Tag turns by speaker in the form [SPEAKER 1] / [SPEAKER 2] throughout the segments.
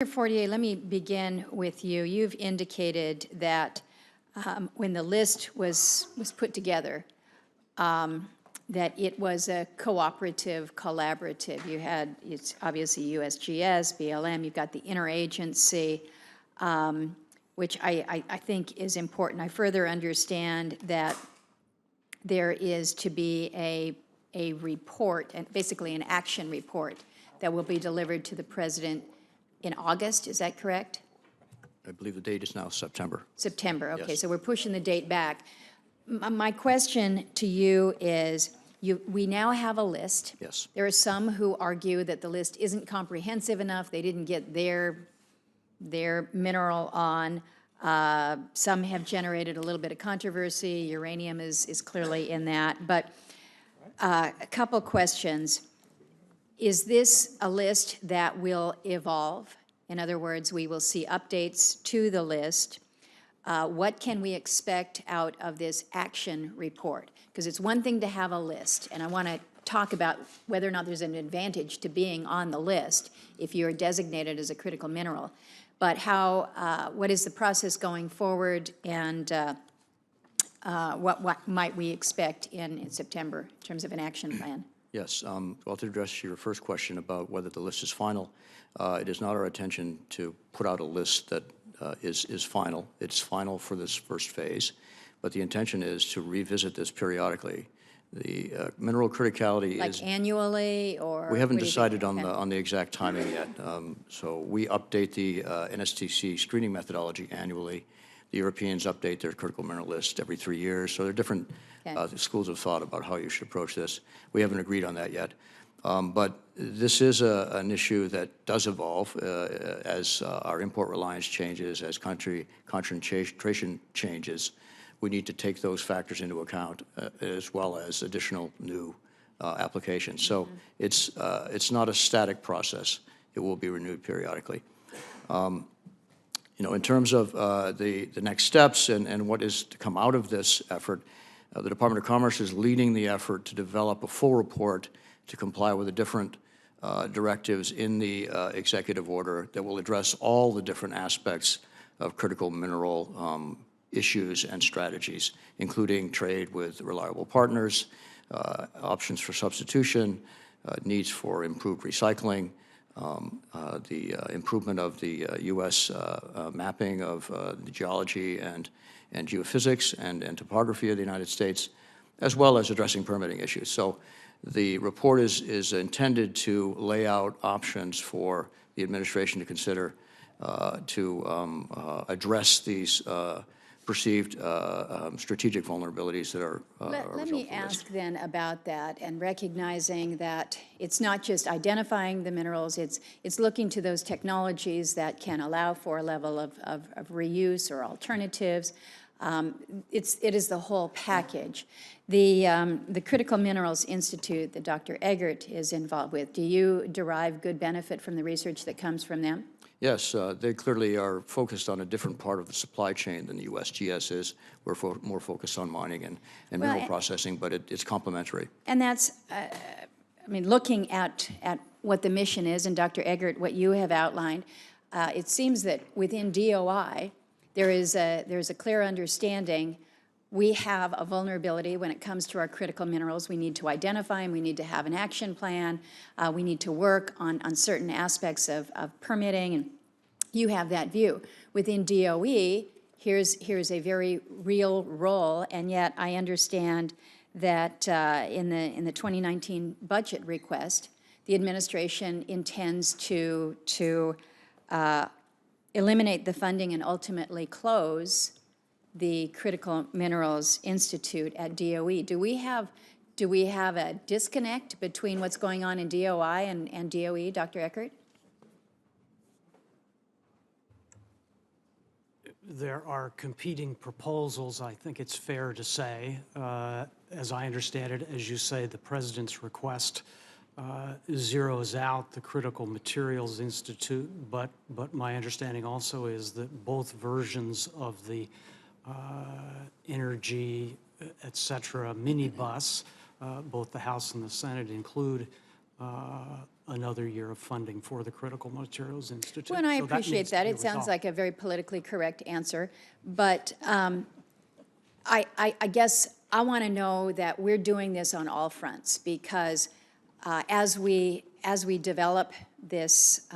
[SPEAKER 1] Mr. Fortier, let me begin with you. You've indicated that when the list was put together, that it was a cooperative, collaborative. You had, it's obviously USGS, BLM, you've got the interagency, which I think is important. I further understand that there is to be a report, and basically an action report, that will be delivered to the President in August. Is that correct?
[SPEAKER 2] I believe the date is now September.
[SPEAKER 1] September, okay.
[SPEAKER 2] Yes.
[SPEAKER 1] So we're pushing the date back. My question to you is, we now have a list.
[SPEAKER 2] Yes.
[SPEAKER 1] There are some who argue that the list isn't comprehensive enough. They didn't get their mineral on. Some have generated a little bit of controversy. Uranium is clearly in that. But a couple questions. Is this a list that will evolve? In other words, we will see updates to the list. What can we expect out of this action report? Because it's one thing to have a list, and I want to talk about whether or not there's an advantage to being on the list if you're designated as a critical mineral. But what is the process going forward, and what might we expect in September in terms of an action plan?
[SPEAKER 2] Yes. Well, to address your first question about whether the list is final, it is not our intention to put out a list that is final. It's final for this first phase, but the intention is to revisit this periodically. The mineral criticality
[SPEAKER 1] like
[SPEAKER 2] is
[SPEAKER 1] annually, or
[SPEAKER 2] we haven't decided on the exact timing yet. So we update the NSTC screening methodology annually. The Europeans update their critical mineral list every 3 years. So there are different schools of thought about how you should approach this. We haven't agreed on that yet. But this is an issue that does evolve as our import reliance changes, as country concentration changes. We need to take those factors into account as well as additional new applications. So it's not a static process. It will be renewed periodically. You know, in terms of the next steps and what is to come out of this effort, the Department of Commerce is leading the effort to develop a full report to comply with the different directives in the executive order that will address all the different aspects of critical mineral issues and strategies, including trade with reliable partners, options for substitution, needs for improved recycling, the improvement of the U.S. mapping of the geology and geophysics and topography of the United States, as well as addressing permitting issues. So the report is intended to lay out options for the administration to consider to address these perceived strategic vulnerabilities that are
[SPEAKER 1] Let me ask then about that, and recognizing that it's not just identifying the minerals, it's looking to those technologies that can allow for a level of reuse or alternatives. It is the whole package. The Critical Minerals Institute that Dr. Eggert is involved with, do you derive good benefit from the research that comes from them?
[SPEAKER 2] Yes, they clearly are focused on a different part of the supply chain than the USGS is. We're more focused on mining and mineral processing, but it's complementary.
[SPEAKER 1] And that's, I mean, looking at what the mission is, and Dr. Eggert, what you have outlined, it seems that within DOI, there's a clear understanding we have a vulnerability when it comes to our critical minerals. We need to identify them. We need to have an action plan. We need to work on certain aspects of permitting, and you have that view. Within DOE, here's a very real role, and yet I understand that in the 2019 budget request, the administration intends to eliminate the funding and ultimately close the Critical Minerals Institute at DOE. Do we have a disconnect between what's going on in DOI and DOE, Dr. Eckert?
[SPEAKER 3] There are competing proposals, I think it's fair to say. As I understand it, as you say, the President's request zeroes out the Critical Materials Institute, but my understanding also is that both versions of the energy, et cetera, minibus, both the House and the Senate include another year of funding for the Critical Materials Institute.
[SPEAKER 1] Well, and I
[SPEAKER 3] So
[SPEAKER 1] appreciate
[SPEAKER 3] needs to
[SPEAKER 1] that.
[SPEAKER 3] be
[SPEAKER 1] It sounds
[SPEAKER 3] resolved.
[SPEAKER 1] like a very politically correct answer. But I guess I want to know that we're doing this on all fronts, because as we develop this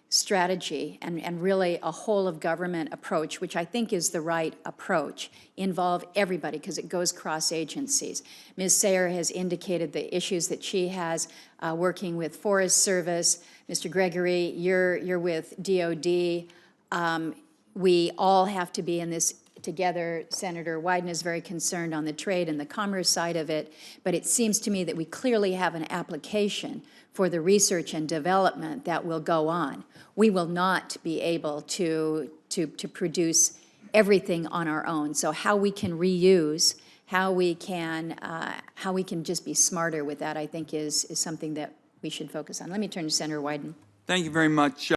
[SPEAKER 1] strategy and really a whole of government approach, which I think is the right approach, involve everybody because it goes cross agencies. Ms. Sayer has indicated the issues that she has working with Forest Service. Mr. Gregory, you're with DOD. We all have to be in this together. Senator Wyden is very concerned on the trade and the commerce side of it, but it seems to me that we clearly have an application for the research and development that will go on. We will not be able to produce everything on our own. So how we can reuse, how we can just be smarter with that, I think is something that we should focus on. Let me turn to Senator Wyden.
[SPEAKER 4] Thank you very much.